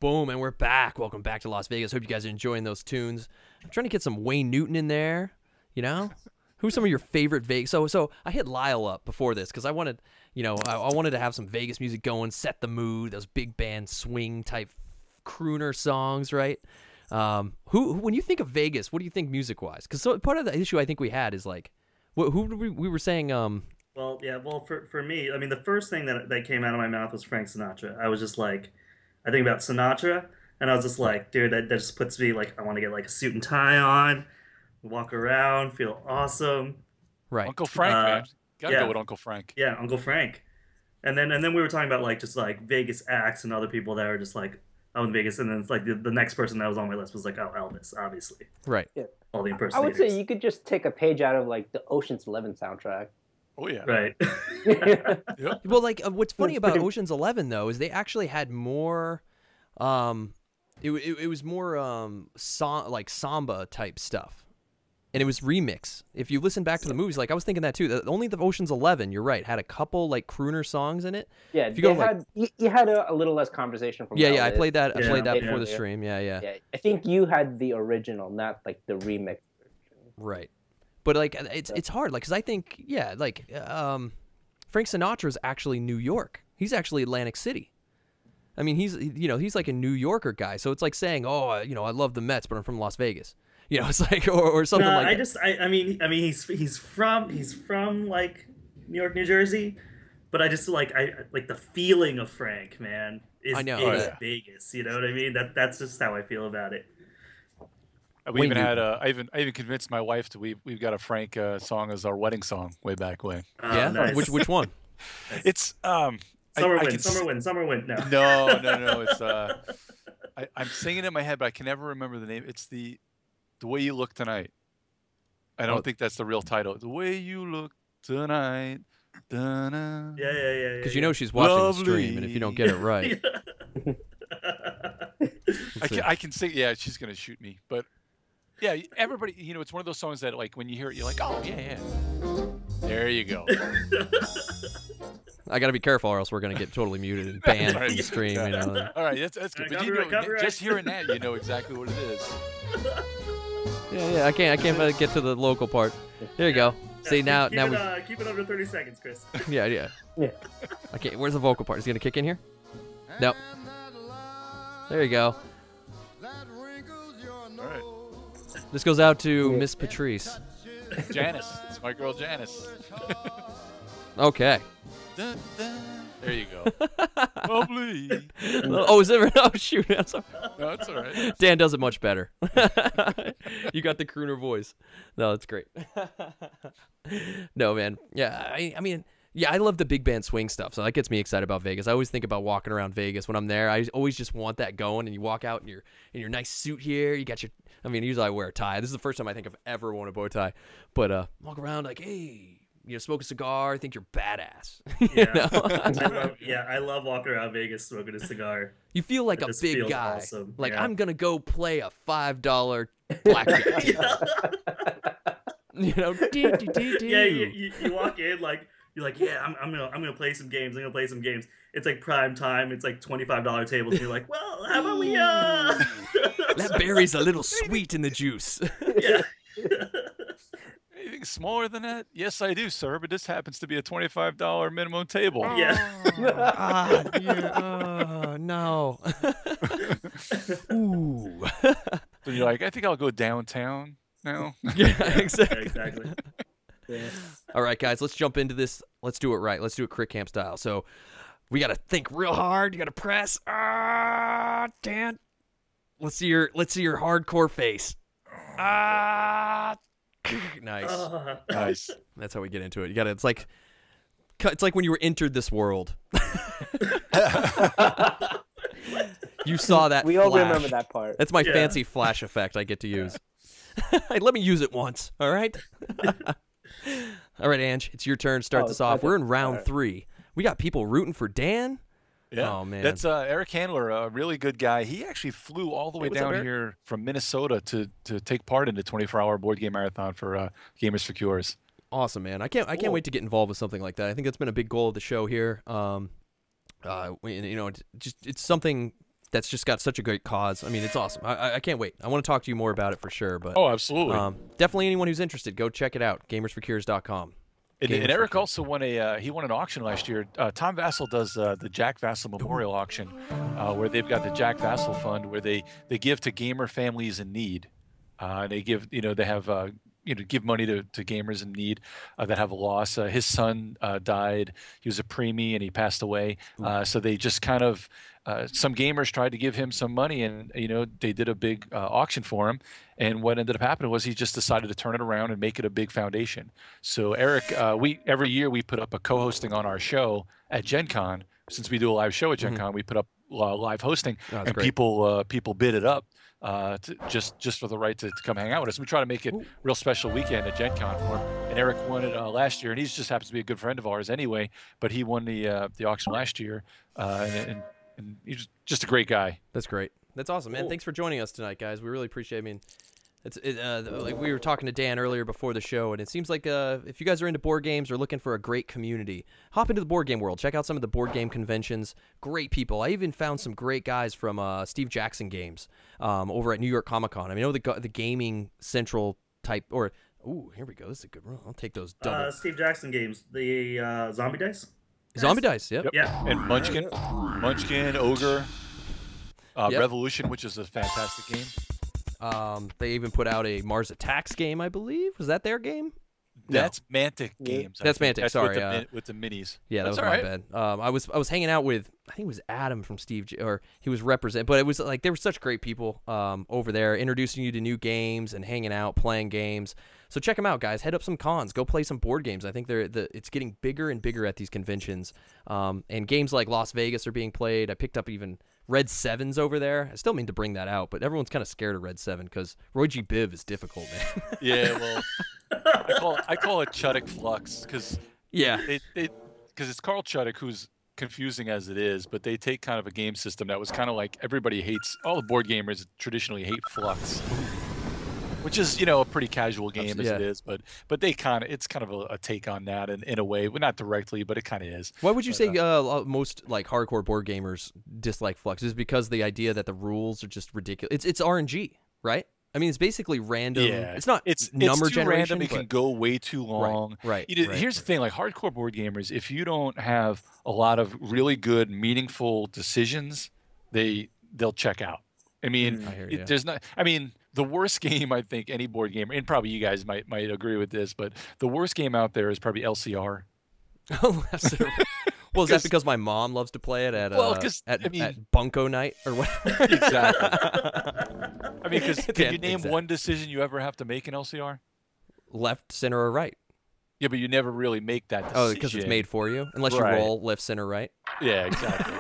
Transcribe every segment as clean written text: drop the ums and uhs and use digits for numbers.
Boom, and we're back. Welcome back to Las Vegas. Hope you guys are enjoying those tunes. I'm trying to get some Wayne Newton in there, you know? Who's some of your favorite Vegas? So I hit Lyle up before this because I wanted, you know, I wanted to have some Vegas music going, set the mood, those big band swing type crooner songs, right? Who when you think of Vegas, what do you think music-wise? Because part of the issue I think we had is like, we were saying. Well, yeah, well, for me, I mean, the first thing that came out of my mouth was Frank Sinatra. I was just like, I think about Sinatra, and I was just like, dude, that just puts me like, I want to get like a suit and tie on, walk around, feel awesome. Right. Uncle Frank, man. Gotta go with Uncle Frank. Yeah, Uncle Frank. And then we were talking about like just like Vegas acts and other people that are just like, oh, in Vegas, and then it's like the next person that was on my list was like, oh, Elvis, obviously. Right. Yeah. All the I impersonators. would say you could just take a page out of like the Ocean's 11 soundtrack. Oh yeah. Right. Yep. Well, like what's funny about Ocean's 11 though is they actually had more. It was more like samba type stuff, and it was remix. If you listen back to the movies, like I was thinking that too. Only the Ocean's 11, you're right, had a couple like crooner songs in it. Yeah, if you go you had a little less conversation from. Yeah, I played that. I Yeah. played that Yeah. before the stream. Yeah. I think you had the original, not like the remix version. Right, but like it's hard, like because I think like Frank Sinatra is actually New York. He's actually Atlantic City. I mean, he's like a New Yorker guy. So it's like saying, oh, I love the Mets, but I'm from Las Vegas. It's like or something No, like that. I mean he's from like New York, New Jersey, but I just like the feeling of Frank, man, is Vegas. You know what I mean? That's just how I feel about it. We even had I even convinced my wife we've got a Frank song as our wedding song way back when. Yeah, Nice. which one? It's Summer Wind. No. No. It's I'm singing it in my head, but I can never remember the name. It's the Way You Look Tonight. I don't think that's the real title. The Way You Look Tonight. Da-na. Yeah. Because you know she's watching Lovely. the stream, and if you don't get it right, I can sing. Yeah, she's gonna shoot me, but yeah, everybody. It's one of those songs that like when you hear it, you're like, oh yeah. There you go. I got to be careful, or else we're gonna get totally muted and banned Right. from the stream. All right, that's good. But Copyright. just hearing that, you know exactly what it is. Yeah. I can't get to the local part. There you go. See now keep it under 30 seconds, Chris. Yeah. Okay, where's the vocal part? Is it gonna kick in here? Nope. There you go. All right, This goes out to Miss Patrice. Janice. It's my girl Janice. Okay. Dun, dun. There you go. Lovely. Oh, is it? Oh, shoot. I'm sorry. No, it's all right. Dan does it much better. You got the crooner voice. No, it's great. No, man. Yeah, I mean, I love the big band swing stuff, so that gets me excited about Vegas. I always think about walking around Vegas when I'm there. I always just want that going, and you walk out in your nice suit here. You got your, I mean, usually I wear a tie. This is the first time I think I've ever worn a bow tie, but walk around like, hey, smoke a cigar. I think you're badass. I love walking around Vegas smoking a cigar. You feel like It a just big feels guy. awesome. Like Yeah. I'm gonna go play a $5 blackjack. Yeah, you walk in like you're like, yeah, I'm gonna play some games. I'm gonna play some games. It's like prime time. It's like $25 tables. And you're like, well, how about we That berry's a little sweet in the juice. Yeah. Anything smaller than that? Yes, I do, sir. But this happens to be a $25 minimum table. Yeah. No. Ooh. So you're like, I think I'll go downtown now. Yeah, exactly. Exactly. Yeah. All right, guys, let's jump into this. Let's do it right. Let's do it Crit Camp style. So we got to think real hard. You got to press. Dan. Let's see your hardcore face. Nice. Nice. That's how we get into it. You got to. It's like when you were entered this world. You saw that. We all flash. remember that part. That's my fancy flash effect I get to use. Hey, let me use it once. All right. All right, Ange, it's your turn. Start this off. Okay. We're in round 3. We got people rooting for Dan. Yeah. Oh man. That's Eric Handler, a really good guy. He actually flew all the way what's up, down Eric? here from Minnesota to take part in the 24-hour board game marathon for Gamers for Cures. Awesome, man. I can't wait to get involved with something like that. I think that's been a big goal of the show here. It's something that's just got such a great cause. I mean, it's awesome. I can't wait. I want to talk to you more about it for sure. But Oh, absolutely. definitely anyone who's interested, go check it out. Gamersforcures.com. And Eric also won he won an auction last year. Tom Vassell does the Jack Vassell Memorial Auction, where they've got the Jack Vassell Fund, where they give to gamer families in need. They give, they have, give money to gamers in need that have a loss. His son died. He was a preemie and he passed away. So they just kind of, some gamers tried to give him some money, and they did a big auction for him. And what ended up happening was he just decided to turn it around and make it a big foundation. So Eric, every year we put up a co-hosting on our show at Gen Con. Since we do a live show at Gen Con, we put up live hosting, and great. people bid it up. Just for the right to come hang out with us. We try to make it real special weekend at Gen Con for him. And Eric won it last year, and he just happens to be a good friend of ours anyway. But he won the auction last year, and he's just a great guy. That's great. That's awesome, man. Thanks for joining us tonight, guys. We really appreciate it. I mean, like we were talking to Dan earlier before the show, and it seems like if you guys are into board games or looking for a great community, hop into the board game world. Check out some of the board game conventions. Great people. I even found some great guys from Steve Jackson Games over at New York Comic Con. I mean, the gaming central type, or here we go. This is a good one. I'll take those double. Steve Jackson Games, the Zombie Dice. Zombie Dice. Yep. Yeah. And Munchkin, Ogre, Yep. Revolution, which is a fantastic game. They even put out a Mars Attacks game, I believe. Was that their game? That's Mantic Games. That's Mantic. That's Sorry, with the minis. Yeah, that That's was all my right. bad. I was hanging out with, I think it was Adam from or he was represent, but it was like they were such great people over there, introducing you to new games and hanging out, playing games. So check them out, guys. Head up some cons, go play some board games. I think it's getting bigger and bigger at these conventions, and games like Las Vegas are being played. I picked up even Red 7's over there. I still mean to bring that out, but everyone's kind of scared of Red 7 because Roy G. Biv is difficult, man. Yeah, well, I call it Chuddick Flux because it's Carl Chuddick, who's confusing as it is, but they take kind of a game system that was kind of like everybody hates. All the board gamers traditionally hate Flux, which is a pretty casual game as it is, but it's kind of a take on that in a way, but not directly, but it kind of is. Why would you say most like hardcore board gamers dislike Flux? Is it because the idea that the rules are just ridiculous? It's RNG, right? I mean, it's basically random. Yeah, it's not number too generation. Random. It can go way too long. Right. Here's the thing: like hardcore board gamers, if you don't have a lot of really good, meaningful decisions, they'll check out. I mean, there's not. I mean, the worst game I think any board gamer, and probably you guys might agree with this, but the worst game out there is probably LCR. Oh, well, is that because my mom loves to play it at Bunko night or what? Exactly. I mean, because can you name one decision you ever have to make in LCR? Left, center, or right? Yeah, but you never really make that decision. Oh, because it's made for you, unless you roll left, center, right. Yeah, exactly.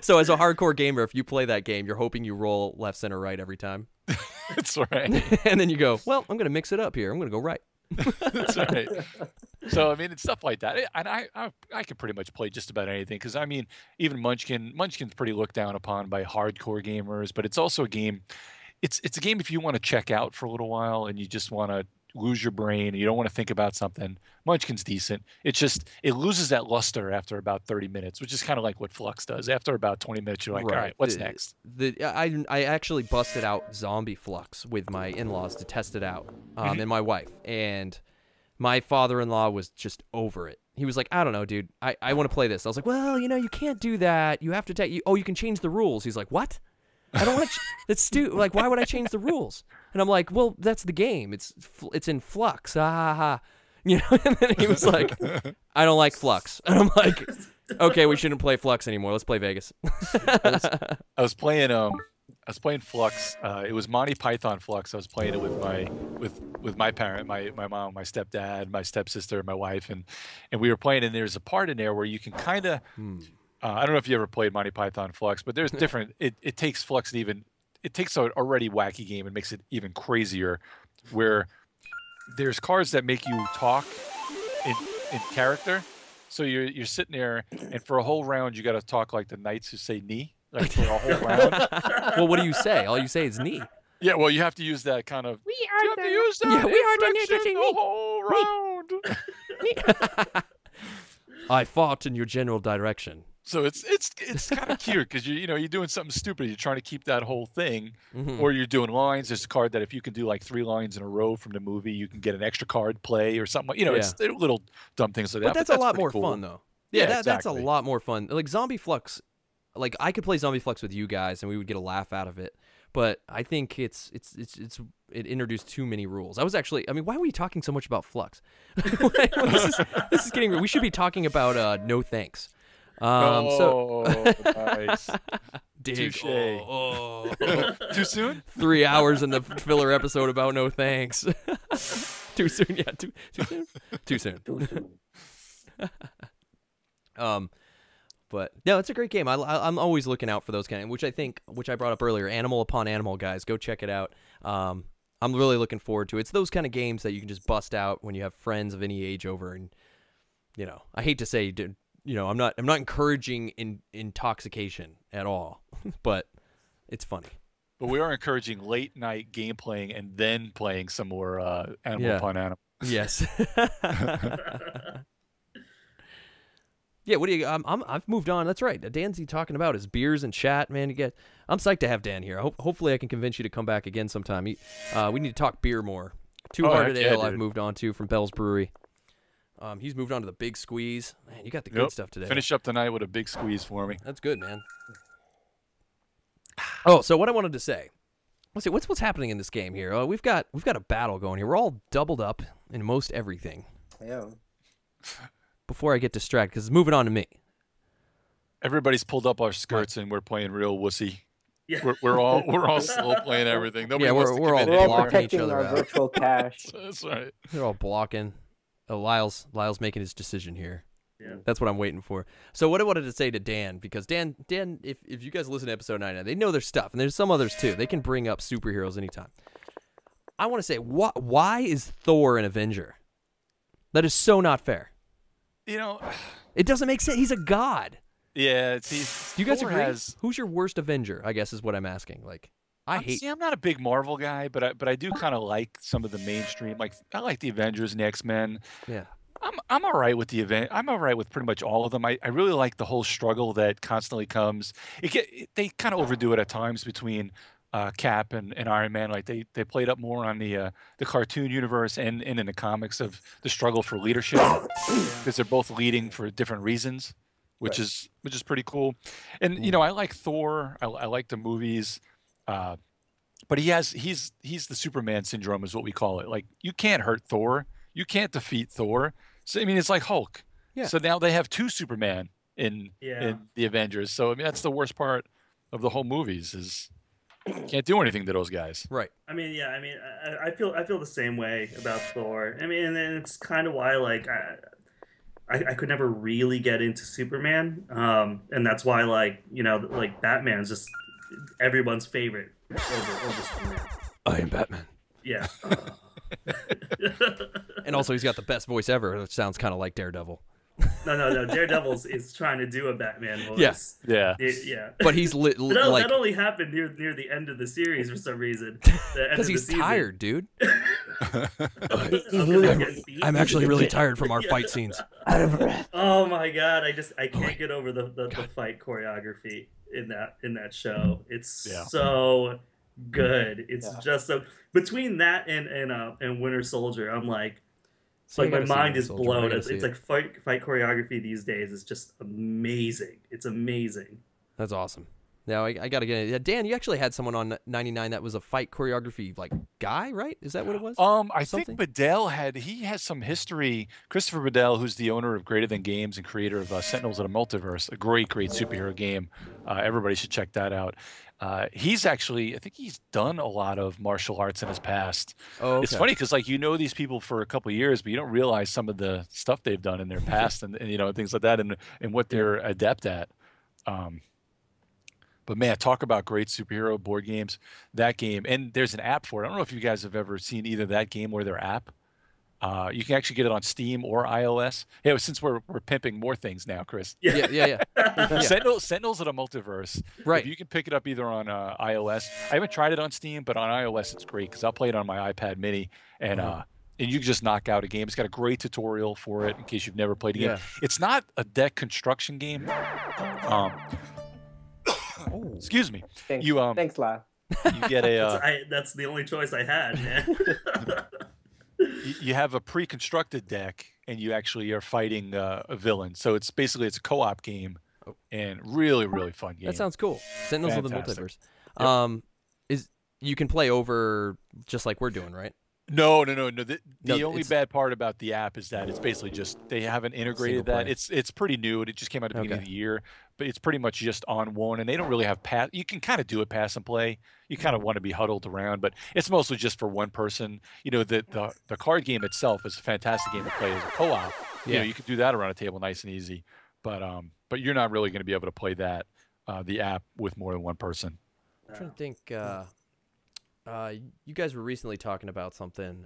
So as a hardcore gamer, if you play that game, you're hoping you roll left, center, right every time. That's right. And then you go, well, I'm going to mix it up here. I'm going to go right. That's right. So I mean, it's stuff like that, and I can pretty much play just about anything because I mean, even Munchkin's pretty looked down upon by hardcore gamers, but it's also a game. It's a game if you want to check out for a little while and you just want to lose your brain and you don't want to think about something. Munchkin's decent. It loses that luster after about 30 minutes, which is kind of like what Flux does. After about 20 minutes, you're like, all right, what's next? I actually busted out Zombie Flux with my in-laws to test it out, and my wife. And my father-in-law was just over it. He was like, I don't know, dude. I want to play this. I was like, well, you can't do that. You have to take. You can change the rules. He's like, what? I don't want to. That's stupid. Like, why would I change the rules? And I'm like, well, that's the game. It's in Flux. And then he was like, I don't like Flux. And I'm like, okay, we shouldn't play Flux anymore. Let's play Vegas. I was playing Flux. It was Monty Python Flux. I was playing it with my parent, my mom, my stepdad, my stepsister, my wife, and we were playing. And there's a part in there where you can kind of. I don't know if you ever played Monty Python Flux, but there's different. It takes Flux and it takes an already wacky game and makes it even crazier, where there's cards that make you talk in character. So you're sitting there, and for a whole round, you got to talk like the knights who say "knee," like for a whole round. Well, what do you say? All you say is "knee." Yeah, well, you have to use that kind of. We are the whole round. I fought in your general direction. So it's kind of cute because you're doing something stupid. You're trying to keep that whole thing, or you're doing lines. There's a card that if you can do like 3 lines in a row from the movie, you can get an extra card play or something. It's little dumb things like that. But that's a lot more cool. fun though. Yeah, that's a exactly. lot more fun. Like Zombie Flux, like I could play Zombie Flux with you guys and we would get a laugh out of it. But I think it introduced too many rules. I mean, why are we talking so much about Flux? this is getting. We should be talking about No Thanks. Nice. Dig. Touche. Too soon? 3 hours in the filler episode about No Thanks. Too soon? Yeah, too soon? Too soon. Too soon. But no, it's a great game. I'm always looking out for those kind of, which I brought up earlier. Animal Upon Animal, guys, go check it out. I'm really looking forward to it. It's those kind of games that you can just bust out when you have friends of any age over, and I hate to say, I'm not encouraging intoxication at all, but it's funny. But we are encouraging late night game playing and then playing some more Animal Upon Animal. Yes. Yeah, what do you? I've moved on. That's right. Dan's talking about his beers and chat, man. I'm psyched to have Dan here. Hopefully, I can convince you to come back again sometime. We need to talk beer more. Two Hearted Ale, I've moved on to from Bell's Brewery. He's moved on to the Big Squeeze. Man, you got the good stuff today. Finish up the night with a big squeeze for me. That's good, man. Oh, so what I wanted to say. Let's see, what's happening in this game here? We've got a battle going here. We're all doubled up in most everything. Yeah. Before I get distracted, because it's moving on to me. Everybody's pulled up our skirts and we're playing real wussy. Yeah. We're all slow playing everything. Nobody wants to we're all commit We're all anymore. blocking each protecting other our out. virtual cash. That's right. They're all blocking. Lyle's making his decision here. Yeah. That's what I'm waiting for. So what I wanted to say to Dan, because Dan, if you guys listen to episode 9, they know their stuff, and there's some others too. They can bring up superheroes anytime. I want to say, why is Thor an Avenger? That is so not fair. It doesn't make sense. He's a god. Yeah. Do you guys agree? Who's your worst Avenger? I guess is what I'm asking. Like, I'm not a big Marvel guy, but I do kind of like some of the mainstream. Like I like the Avengers and the X-Men. Yeah. I'm all right with the event. I'm all right with pretty much all of them. I really like the whole struggle that constantly comes. They kind of overdo it at times between Cap and Iron Man. Like they played up more on the cartoon universe and in the comics of the struggle for leadership because they're both leading for different reasons, which is pretty cool. And I like Thor. I like the movies. But he's the Superman syndrome is what we call it. Like you can't hurt Thor. You can't defeat Thor. So I mean, it's like Hulk. Yeah. So now they have 2 Superman in the Avengers. So I mean, that's the worst part of the whole movies is you can't do anything to those guys. Right. I mean, yeah. I mean, I feel the same way about Thor. I mean, and then it's kind of why like I could never really get into Superman, and that's why like Batman is just everyone's favorite over Superman. I am Batman. Yeah. And also, he's got the best voice ever, which sounds kind of like Daredevil. No. Daredevil is trying to do a Batman voice. Yeah. Yeah. But he's But like, that only happened near the end of the series for some reason. because he's tired, dude. I'm I'm actually really tired from our fight scenes. Out of breath. Oh my god! I can't get over the fight choreography in that show. It's so good. It's just so between that and Winter Soldier, I'm like. So my mind is Soldier. blown. It's like fight choreography these days is just amazing. It's amazing. That's awesome. Now I gotta get it. Yeah, Dan, you actually had someone on 99 that was a fight choreography like guy, right? Is that what it was? I think Bedell has some history. Christopher Bedell, who's the owner of Greater Than Games and creator of Sentinels of the Multiverse, a great superhero game. Everybody should check that out. He's actually, I think he's done a lot of martial arts in his past. Oh, okay. It's funny because like these people for a couple of years, but you don't realize some of the stuff they've done in their past and things like that and what they're adept at. But man, talk about great superhero board games. That game, and there's an app for it. I don't know if you guys have ever seen either that game or their app. You can actually get it on Steam or iOS. Yeah, since we're pimping more things now, Chris. Yeah. Sentinels of the Multiverse. Right. If you can pick it up either on iOS. I haven't tried it on Steam, but on iOS it's great because I'll play it on my iPad Mini, and and you can just knock out a game. It's got a great tutorial for it in case you've never played a game. Yeah. It's not a deck construction game. Excuse me. Thanks, You thanks, La. you get a That's the only choice I had, man. you have a pre-constructed deck, and you actually are fighting a villain. So it's basically a co-op game, and really fun game. That sounds cool. Sentinels of the Fantastic. Multiverse. Yep. Is you can play over just like we're doing, right? No. The No, only it's- bad part about the app is that it's basically just they haven't integrated Single that. player. It's pretty new. It just came out at the beginning Okay. of the year, but it's pretty much just on one, and they don't really have pass. You can kind of do it pass and play. You kind of want to be huddled around, but it's mostly just for one person. You know, the card game itself is a fantastic game to play as a co-op. You know, Yeah. you can do that around a table nice and easy, but you're not really going to be able to play that the app with more than one person. I'm trying to think. You guys were recently talking about something.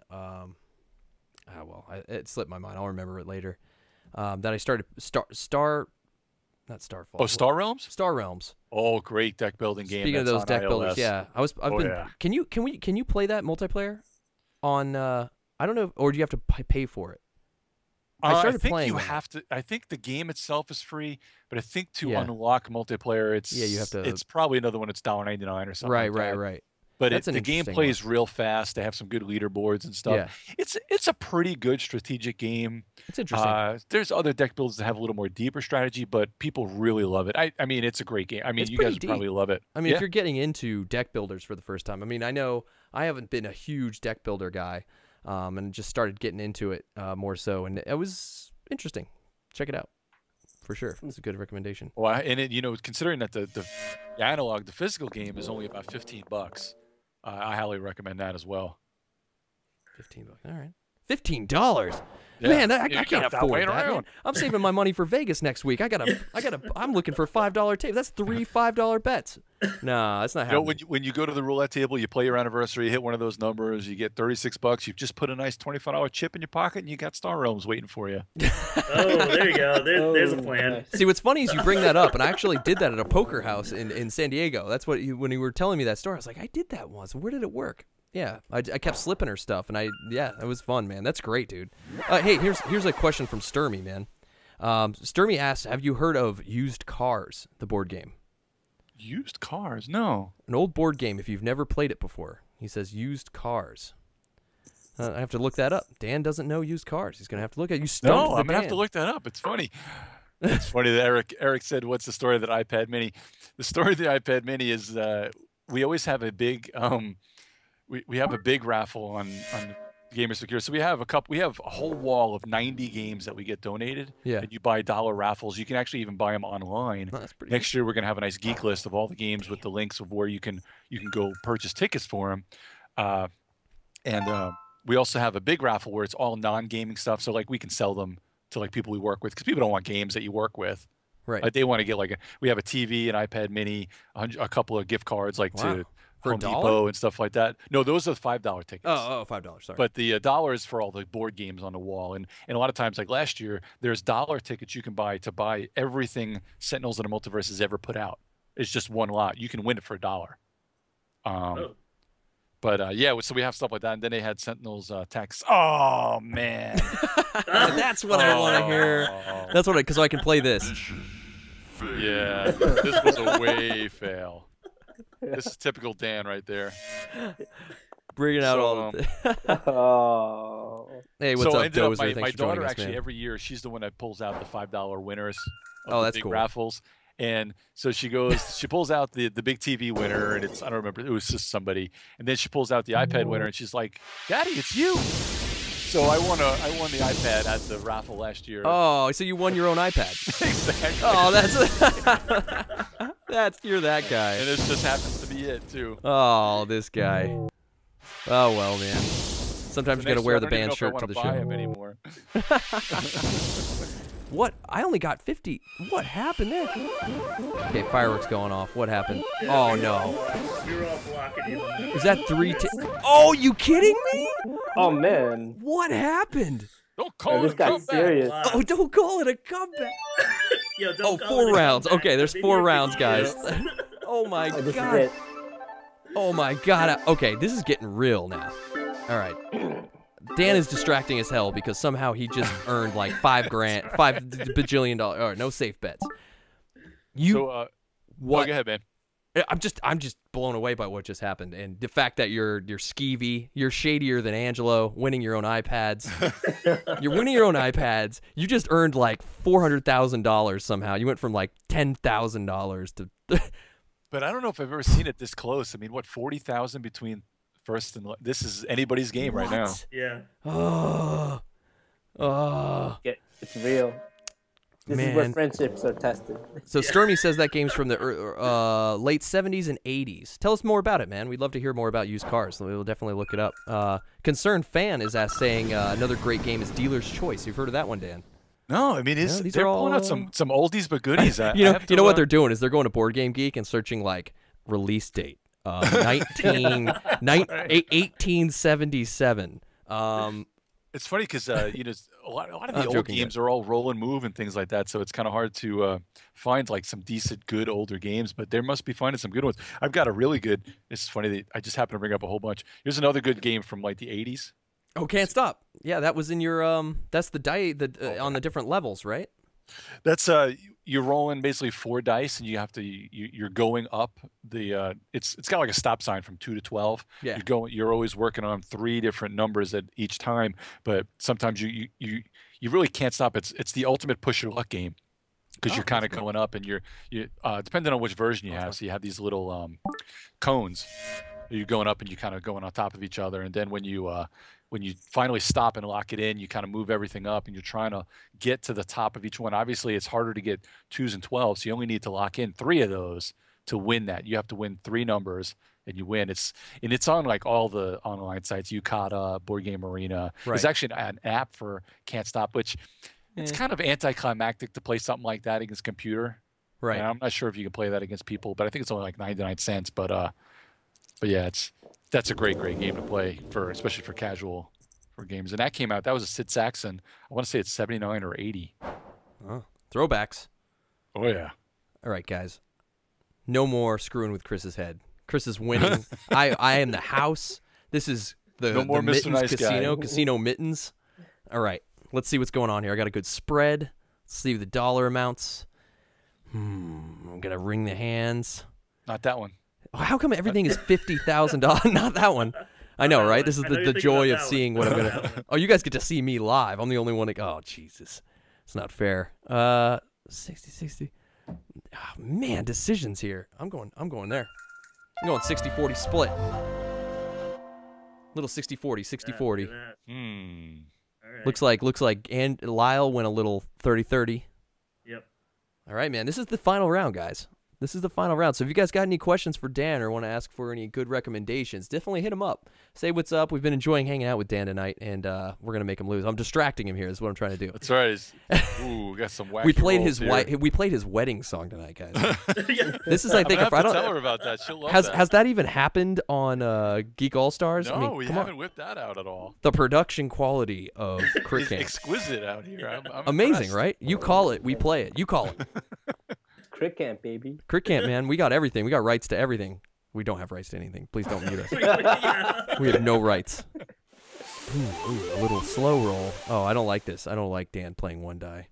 It slipped my mind. I'll remember it later. That I started not Starfall. Oh, Star Realms? Star Realms. Oh, great deck building game. Speaking of that's those on deck builders, iOS. yeah, I've been. yeah. Can you play that multiplayer on? I don't know, or do you have to pay for it? I started think playing you on it. have to. I think the game itself is free, but I think to Yeah. unlock multiplayer, you have to- It's probably another one. It's $1.99 or something. Right, like that. right. But That's an the interesting gameplay one. is real fast. They have some good leaderboards and stuff. Yeah, It's a pretty good strategic game. it's interesting. There's other deck builds that have a little more deeper strategy, but people really love it. I mean, it's a great game. I mean, It's you guys pretty would deep. probably love it. I mean, yeah. if you're getting into deck builders for the first time, I mean, I know I haven't been a huge deck builder guy, and just started getting into it more so, and it was interesting. Check it out for sure. It's a good recommendation. Well, and it, considering that the analog, the physical game is only about $15, I highly recommend that as well. $15. All right. $15. Yeah. Man, I You can't gotta stop afford playing that. Man. around. I'm saving my money for Vegas next week. I'm looking for $5 tape. That's 3 $5 bets. Nah, that's not You know, happening. when you go to the roulette table, you play your anniversary, you hit one of those numbers, you get $36. You've just put a nice $25 chip in your pocket, and you got Star Realms waiting for you. Oh, there you go. There's a plan. See, what's funny is you bring that up, and I actually did that at a poker house in San Diego. That's what when you were telling me that story, I was like, I did that once. Where did it work? Yeah, I kept slipping her stuff, and it was fun, man. That's great, dude. Hey, here's a question from Sturmy, man. Sturmy asks, have you heard of Used Cars, the board game? Used cars? No. An old board game if you've never played it before. He says Used Cars. I have to look that up. Dan doesn't know Used Cars. He's going to have to look at it. You stumped No, the I'm gonna have to Dan. look that up. It's funny. It's funny that Eric said, "What's the story of that iPad Mini?" The story of the iPad Mini is we always have a big we have a big raffle on Gamer Secure. So we have a whole wall of 90 games that we get donated. Yeah. And you buy dollar raffles. You can actually even buy them online. Oh, that's pretty Next year we're gonna have a nice geek list of all the games with the links of where you can go purchase tickets for them. We also have a big raffle where it's all non-gaming stuff. So like we can sell them to like people we work with because people don't want games that you work with. Right. Like they want to get we have a TV, an iPad Mini, a couple of gift cards like Wow. to For Home $1? Depot and stuff like that. No, those are the $5 tickets. Oh, $5. Sorry. But the dollar is for all the board games on the wall. And a lot of times, like last year, there's dollar tickets you can buy to buy everything Sentinels of the Multiverse has ever put out. It's just one lot. You can win it for $1. But so we have stuff like that. And then they had Sentinels tax. Oh, man. That's what I want to hear. Oh. That's what because I can play this. Yeah, this was a way fail. This is typical Dan right there. Bringing out So, all the Oh. Hey, what's so up, ended up Dozer? my Thanks for daughter joining us, actually man. every year she's the one that pulls out the $5 winners of Oh, the that's big cool. raffles. And so she pulls out the big TV winner, and I don't remember, it was just somebody. And then she pulls out the iPad winner, and she's like, "Daddy, it's you." So I won the iPad at the raffle last year. Oh, so you won your own iPad. Exactly. Oh, that's you're that guy. And this just happens to be it too. Oh, this guy. Oh well, man. Sometimes you gotta wear the band shirt to the buy show. him anymore. What? I only got 50. What happened there? Okay, fireworks going off. What happened? Oh no. We were all blocking you. Is that 3? Oh, you kidding me? Oh man. What happened? Don't call this it a got comeback. serious. Oh, don't call it a comeback. Yo, Oh, don't call 4 it a rounds. comeback. Okay, there's I've been 4 here for rounds, guys. years. Oh my This is god. it. Oh my god. Okay, this is getting real now. All right. Dan is distracting as hell because somehow he just earned like $5 bajillion, or no safe bets. So, what? go ahead, man. I'm just blown away by what just happened, and the fact that you're skeevy, you're shadier than Angelo, winning your own iPads. You're winning your own iPads. You just earned like $400,000 somehow. You went from like $10,000 to. But I don't know if I've ever seen it this close. I mean, what, 40,000 between first and this is anybody's game right now. Yeah. Oh. It's real. This is where friendships are tested. So Stormy says that game's from the late 70s and 80s. Tell us more about it, man. We'd love to hear more about used cars. We'll definitely look it up. Concerned Fan is saying another great game is Dealer's Choice. You've heard of that one, Dan? No, I mean, they're pulling out some oldies but goodies. You know what they're doing is they're going to Board Game Geek and searching like release date 1877. It's funny because a lot of the old games are all roll and move and things like that, so it's kind of hard to find like some decent, good older games. But there must be finding some good ones. I've got a really good. It's funny that I just happened to bring up a whole bunch. Here's another good game from like the '80s. Oh, Can't Stop. Yeah, that was in your That's the die on the different levels, right? That's you're rolling basically 4 dice, and you have to you're going up the it's got like a stop sign from 2 to 12. Yeah. You're always working on 3 different numbers at each time, but sometimes you really can't stop. It's the ultimate push your luck game because you're kind of going up, and you're depending on which version you have. So you have these little cones. You're going up, and you kind of going on top of each other, and then when you finally stop and lock it in, you kind of move everything up, and you're trying to get to the top of each one. Obviously, it's harder to get 2s and 12s, so you only need to lock in 3 of those to win that. You have to win 3 numbers, and you win. It's on like all the online sites, Yucata, Board Game Arena. Right. There's actually an app for Can't Stop, which it's kind of anticlimactic to play something like that against a computer. Right. And I'm not sure if you can play that against people, but I think it's only like 99 cents. But yeah, that's a great game to play especially for casual games. And that came out. That was a Sid Saxon. I want to say it's 79 or 80. Oh, throwbacks. Oh yeah. All right, guys. No more screwing with Chris's head. Chris is winning. I am the house. This is the Mittens Nice Casino. Guy. Casino Mittens. All right. Let's see what's going on here. I got a good spread. Let's see the dollar amounts. I'm gonna wring the hands. Not that one. How come everything is $50,000? Not that one. I know, right? This is the joy of seeing what I'm gonna. Oh, you guys get to see me live. I'm the only one. Oh, Jesus, it's not fair. 60. Oh, man, decisions here. I'm going there. I'm going 60-40 split. Little 60-40, 60-40. All right. Looks like and Lyle went a little 30-30. Yep. All right, man. This is the final round, guys. This is the final round. So if you guys got any questions for Dan or want to ask for any good recommendations, definitely hit him up. Say what's up. We've been enjoying hanging out with Dan tonight, and we're going to make him lose. I'm distracting him here is what I'm trying to do. That's right. Ooh, we got some wacky we played his wedding song tonight, guys. This is, I think, if I don't tell her about that. She'll love that. Has that even happened on Geek All Stars? No, we haven't whipped that out at all. The production quality of Crit Camp. Exquisite out here. I'm amazing, impressed. right? You call it, we play it. You call it. Crit Camp, baby. Crit Camp, man. We got everything. We got rights to everything. We don't have rights to anything. Please don't mute us. We have no rights. Ooh, a little slow roll. Oh, I don't like this. I don't like Dan playing 1 die.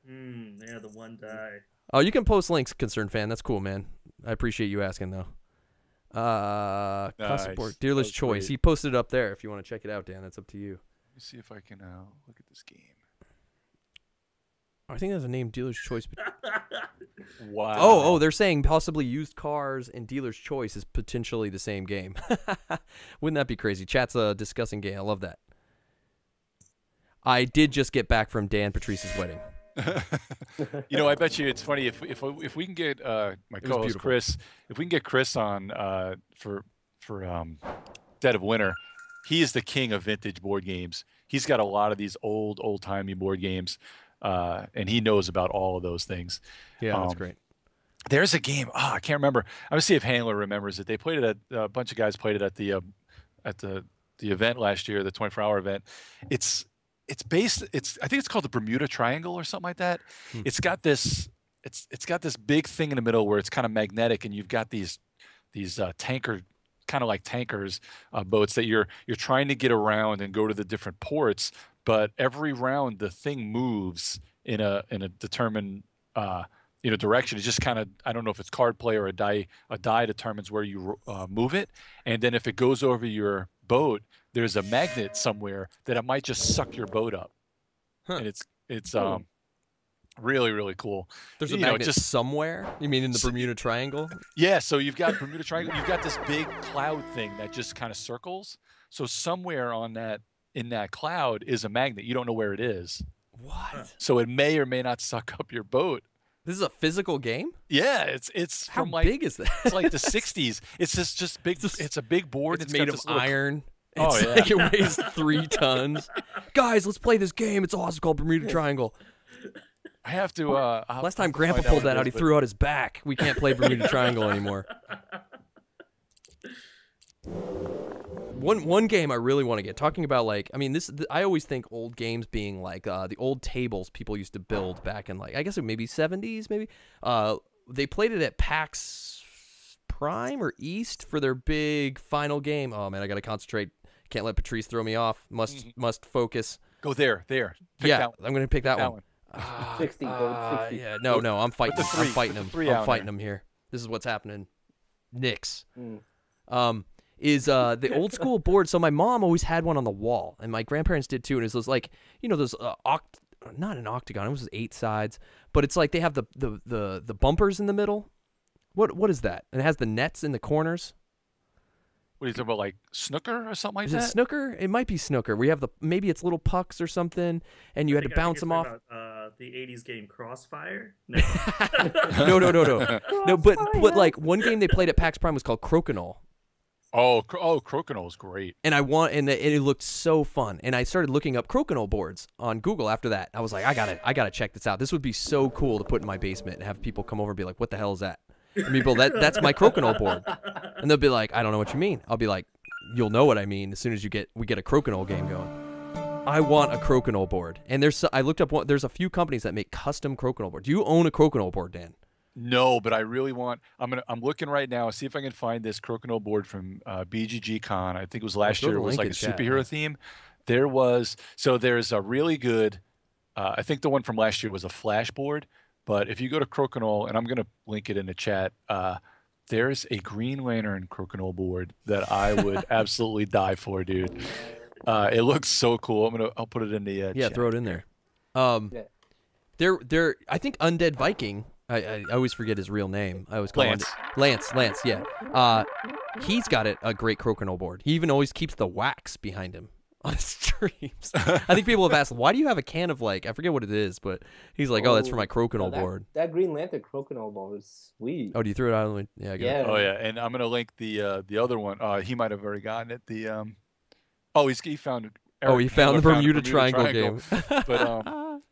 Yeah, the 1 die. Oh, you can post links, Concerned Fan. That's cool, man. I appreciate you asking, though. Class support. Dealer's Choice. Great. He posted it up there. If you want to check it out, Dan, that's up to you. Let me see if I can look at this game. I think there's a name, Dealer's Choice. Wow. Oh, they're saying possibly used cars and Dealer's Choice is potentially the same game. Wouldn't that be crazy? Chat's a discussing game. I love that. I did just get back from Dan Patriss's wedding. I bet you it's funny if we can get my co-host Chris, if we can get Chris on for Dead of Winter, he is the king of vintage board games. He's got a lot of these old-timey board games. And he knows about all of those things. Yeah, that's great. There's a game. I can't remember. I'm gonna see if Handler remembers it. They played it at a bunch of guys played it at the event last year, the 24-hour event. It's based. I think it's called the Bermuda Triangle or something like that. It's got this. It's got this big thing in the middle where it's kind of magnetic, and you've got these tanker kind of like tankers, boats that you're trying to get around and go to the different ports. But every round, the thing moves in a determined direction. It's just kind of, I don't know if it's card play or a die. A die determines where you move it, and then if it goes over your boat, there's a magnet somewhere that it might just suck your boat up, and it's really, really cool. There's a magnet somewhere? You mean in the Bermuda Triangle? Yeah, so you've got Bermuda Triangle. You've got this big cloud thing that just kind of circles. So somewhere in that cloud is a magnet. You don't know where it is. What? So it may or may not suck up your boat. This is a physical game? Yeah, it's How from like big is that? It's like the 60s. It's just big. It's a big board. It's made of iron. Oh, It's yeah. like it weighs 3 tons. Guys, let's play this game. It's awesome. It's called Bermuda Triangle. I have to. Last time Grandpa pulled that out, he threw out his back. We can't play Bermuda Triangle anymore. One game I really want to get talking about, like, I mean, I always think old games being like the old tables people used to build back in, like, I guess it maybe 70s, maybe. They played it at PAX Prime or East for their big final game. Oh man, I gotta concentrate. Can't let Patrice throw me off. Must focus. Go there. Pick Yeah, that one. I'm gonna pick that one. 60, go 60. Yeah, no, I'm fighting. I'm fighting him. I'm fighting there. him here. This is what's happening. Knicks. Is the old school board. So my mom always had one on the wall, and my grandparents did too. And it was like, those not an octagon. It was 8 sides, but it's like they have the bumpers in the middle. What is that? And it has the nets in the corners. What are you talking about, like snooker or something like Is that? it snooker? It might be snooker. We have maybe it's little pucks or something, and you had to bounce them off. About, the 80s game Crossfire? No. No, but like one game they played at PAX Prime was called Crokinole. Oh, Crokinole is great. And and it looked so fun. And I started looking up Crokinole boards on Google after that. I was like, I gotta check this out. This would be so cool to put in my basement and have people come over and be like, what the hell is that? And people, that's my Crokinole board. And they'll be like, I don't know what you mean. I'll be like, you'll know what I mean as soon as we get a Crokinole game going. I want a Crokinole board. And I looked up there's a few companies that make custom Crokinole boards. Do you own a Crokinole board, Dan? No, but I really want. I'm looking right now. See if I can find this Crokinole board from BGG Con. I think it was last year. It was like a superhero theme. There's a really good. I think the one from last year was a flash board. But if you go to Crokinole, and I'm going to link it in the chat, there's a Green Lantern Crokinole board that I would absolutely die for, dude. It looks so cool. I'll put it in the yeah, chat. throw it in there. I think Undead Viking. I always forget his real name. I always call him Lance. Yeah. He's got a great Crokinole board. He even always keeps the wax behind him on his streams. I think people have asked, why do you have a can of, like, I forget what it is, but he's like, that's for my Crokinole board. That Green Lantern Crokinole board is sweet. Oh, do you throw it out? Yeah. I got it. Oh yeah, and I'm gonna link the other one. He might have already gotten it. He found. He found the Bermuda Triangle game. But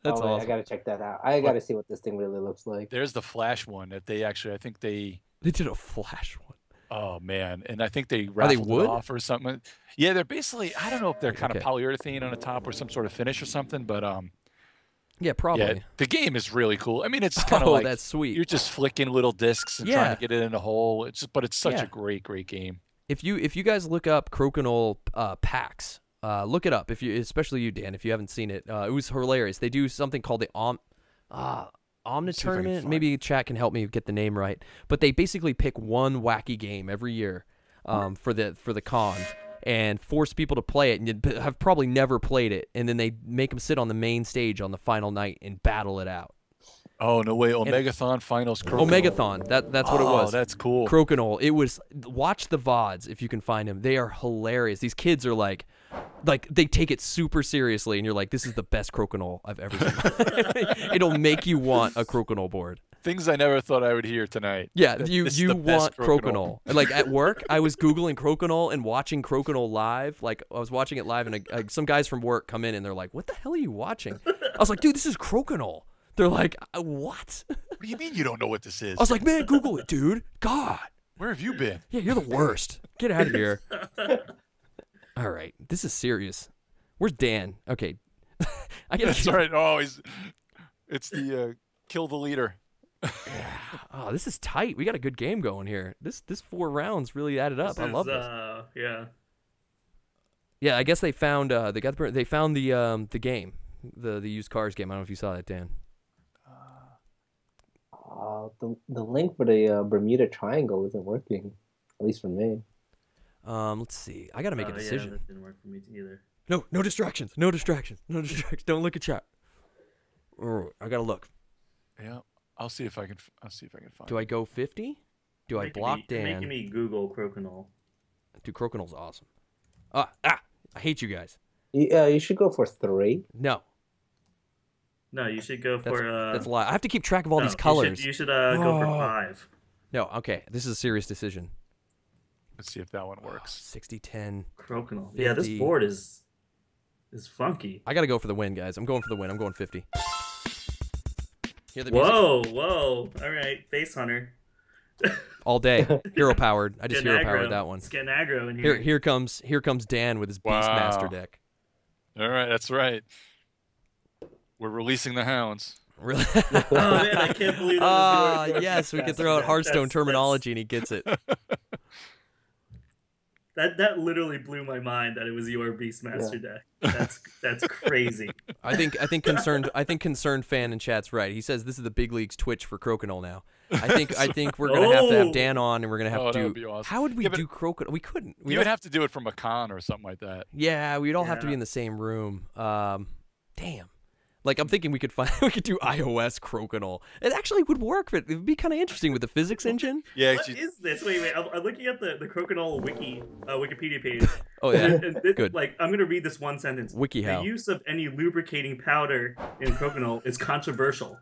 that's awesome. I gotta check that out. I gotta see what this thing really looks like. there's the Flash one that they actually. I think they did a Flash one. Oh man, and I think they raffled it off or something. Yeah, they're basically. I don't know if they're kind of polyurethane on the top or some sort of finish or something, but yeah, probably. Yeah, the game is really cool. I mean, it's kind of like that's sweet. You're just flicking little discs and trying to get it in a hole. But it's such a great game. If you guys look up Crokinole PAX, look it up. Especially you, Dan, if you haven't seen it, it was hilarious. They do something called the Omni Tournament. Maybe chat can help me get the name right. But they basically pick one wacky game every year for the con and force people to play it, and you have probably never played it, and then they make them sit on the main stage on the final night and battle it out. Oh, no way. Omegathon Finals Crokinole. Omegathon. That's what it was. Oh, that's cool. Crokinole. It was, watch the VODs if you can find them. They are hilarious. These kids are like they take it super seriously, and you're like, this is the best Crokinole I've ever seen. It'll make you want a Crokinole board. Things I never thought I would hear tonight. Yeah, you want Crokinole. Like at work, I was Googling Crokinole and watching Crokinole live. Like I was watching it live, and some guys from work come in, and they're like, what the hell are you watching? I was like, dude, this is Crokinole. They're like, what? What do you mean you don't know what this is? I was like, man, Google it, dude. God. Where have you been? Yeah, you're the worst. Get out of here. All right, this is serious. Where's Dan? Okay. That's right. Oh, it's the kill the leader. Oh, this is tight. We got a good game going here. This 4 rounds really added up. I love this. Yeah. Yeah, I guess they found they found the game, the used cars game. I don't know if you saw that, Dan. The link for the Bermuda Triangle isn't working, at least for me. Let's see. I gotta make a decision. Yeah, that didn't work for me either. No distractions. No distractions. No distractions. Don't look at chat. Oh, I gotta look. Yeah, I'll see if I can find. Do I go 50? Do I block Dan? Making me Google Crokinole. Dude, Crokinol's awesome. I hate you guys. Yeah, you should go for 3. No, No, you should go for. that's a lie. I have to keep track of all no, these colors. You should go for 5. No, okay. This is a serious decision. Let's see if that one works. 60, 10. Crokinole. Yeah, this 50. board is funky. I gotta go for the win, guys. I'm going for the win. I'm going 50. Hear the music? Whoa. All right, Face Hunter. All day. Hero powered. I just Getting hero powered aggro. that one. It's getting aggro in here. Here comes Dan with his Beastmaster Wow. deck. All right, that's right. We're releasing the hounds. Really? Oh man, I can't believe that. Ah, was your yes, we could Beastmaster throw out deck. Hearthstone That's- terminology and he gets it. That literally blew my mind that it was your Beastmaster deck. That's crazy. I think concerned fan in chat's right. He says this is the big leagues Twitch for Crokinole now. I think we're gonna have to have Dan on and we're gonna have Oh, to that do. would be awesome. How would we Yeah, but do Crokinole? We couldn't. You would have to do it from a con or something like that. Yeah, we'd all have to be Yeah. in the same room. Damn. Like I'm thinking we could do iOS Crokinole. It actually would work, but it would be kind of interesting with the physics engine. Yeah, What is this? Wait. I'm looking at the Crokinole Wikipedia page. Oh yeah, And this, good. Like, I'm gonna read this one sentence. WikiHow. The use of any lubricating powder in Crokinole is controversial.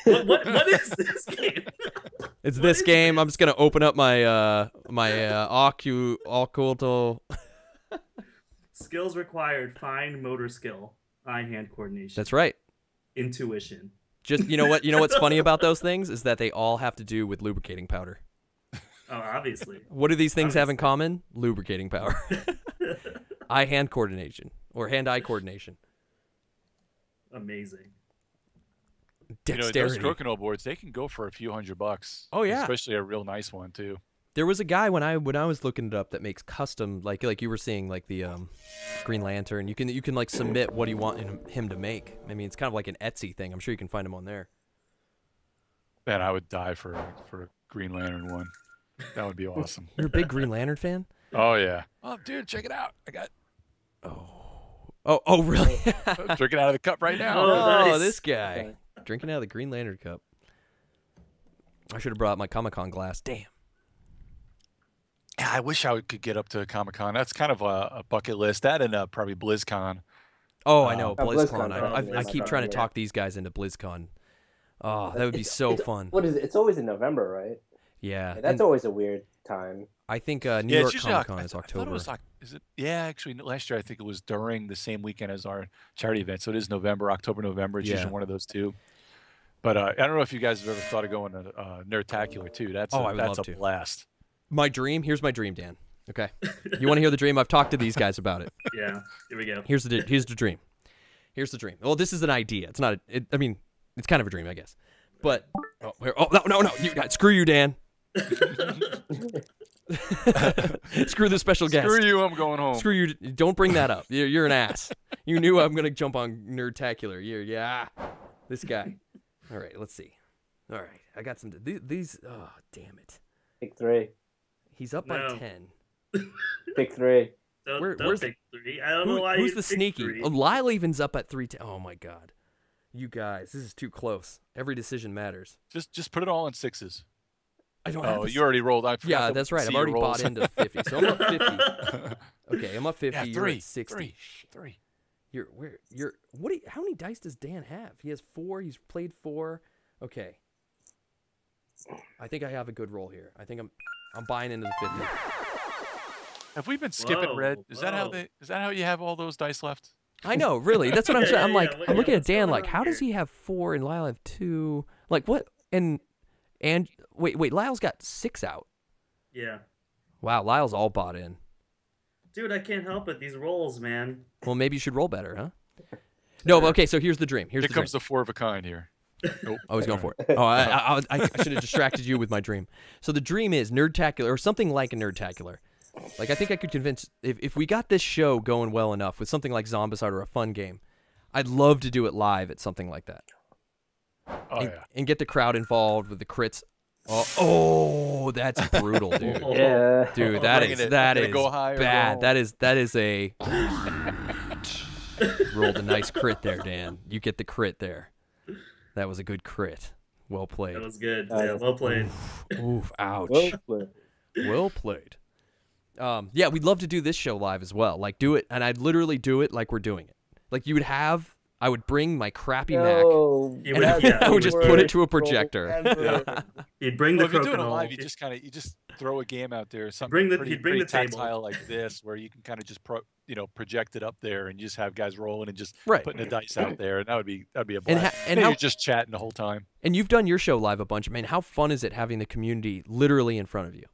What is this game? It's What this is game. this? I'm just gonna open up my occultal. Skills required: fine motor skill, eye-hand coordination, That's right. intuition. Just you know what's funny about those things is that they all have to do with lubricating powder. Oh, obviously. What do these things have in common? Lubricating power. Eye-hand coordination or hand-eye coordination. Amazing. Dexterity. those Crokinole boards, they can go for a few $100. Oh, yeah. Especially a real nice one too. There was a guy when I was looking it up that makes custom like you were seeing like the Green Lantern. You can like submit what you want him to make. I mean, it's kind of like an Etsy thing. I'm sure you can find him on there. Man, I would die for a Green Lantern one. That would be awesome. You're a big Green Lantern fan? Oh yeah. Oh dude, check it out. I got Oh, really? I'm drinking out of the cup right now. Oh, nice. This guy drinking out of the Green Lantern cup. I should have brought my Comic-Con glass. Damn. Yeah, I wish I could get up to Comic-Con. That's kind of a bucket list. That and probably BlizzCon. Oh, I know BlizzCon, BlizzCon. I keep trying to yeah. talk these guys into BlizzCon. Oh, that would be so fun. What is it? It's always in November, right? Yeah, That's and always a weird time. I think New Yeah, York it's usually Comic-Con is I thought October. it was is it? Yeah, actually, last year I think it was during the same weekend as our charity event. So it is November, October, November. It's Yeah. usually one of those two. But I don't know if you guys have ever thought of going to Nerdtacular too. That's I would that's love a to. blast. My dream. Here's my dream, Dan. Okay, you want to hear the dream? I've talked to these guys about it. Yeah. Here we go. Here's the dream. Here's the dream. Well, this is an idea. It's not. I mean, it's kind of a dream, I guess. But no! You guys, screw you, Dan. Screw the special guest. Screw you! I'm going home. Screw you. Don't bring that up. You're an ass. You knew I'm gonna jump on Nerdtacular. Yeah. This guy. All right. Let's see. All right. I got some. These. Oh, damn it. Pick 3. He's up by No. 10. Pick 3. Don't where's pick 3. I don't know why who's you the picked sneaky? 3. Oh, Lyle even's up at 3. Oh my God. You guys, this is too close. Every decision matters. Just put it all in 6s. I don't have Oh, this- you already rolled. I forgot Yeah, to that's right. see I've your already rolls. bought into 50. So I'm up 50. Okay, I'm up 50. Yeah, You're three, at 60. three, Shit. 3. How many dice does Dan have? He has 4. He's played 4. Okay. I think I have a good roll here. I think I'm buying into the 50. Have we been skipping Whoa, red? Is that whoa. how you have all those dice left? I know, really. That's what I'm Yeah, saying. I'm yeah, like, yeah. I'm looking at What's Dan going like, on how does here? he have 4 and Lyle have 2? Like what? And wait, Lyle's got 6 out. Yeah. Wow, Lyle's all bought in. Dude, I can't help it. These rolls, man. Well, maybe you should roll better, huh? No, but okay, so here's the dream. Here's Here the comes dream. the 4 of a kind here. Nope. I was going for it. Oh, I should have distracted you with my dream. So the dream is Nerdtacular, or something like a Nerdtacular. Like, I think I could convince, if we got this show going well enough with something like Zombicide or a fun game, I'd love to do it live at something like that. And get the crowd involved with the crits. Oh, that's brutal, dude. Yeah. Dude, that is bad. That is a rolled a nice crit there, Dan. You get the crit there. That was a good crit. Well played. That was good. Yeah, well played. Oof, ouch. Well played. Well played. Yeah, we'd love to do this show live as well. Like, do it, and I'd literally do it like we're doing it. Like, I would bring my crappy Mac. I would just put it to a projector. He'd bring the if you're doing it crokinole. live, you just throw a game out there, something He'd bring the tactile table. like this, where you can kind of just project it up there, and you just have guys rolling and just Right. putting the dice out there, and that'd be a blast. And you're just chatting the whole time. And you've done your show live a bunch. Man, how fun is it having the community literally in front of you?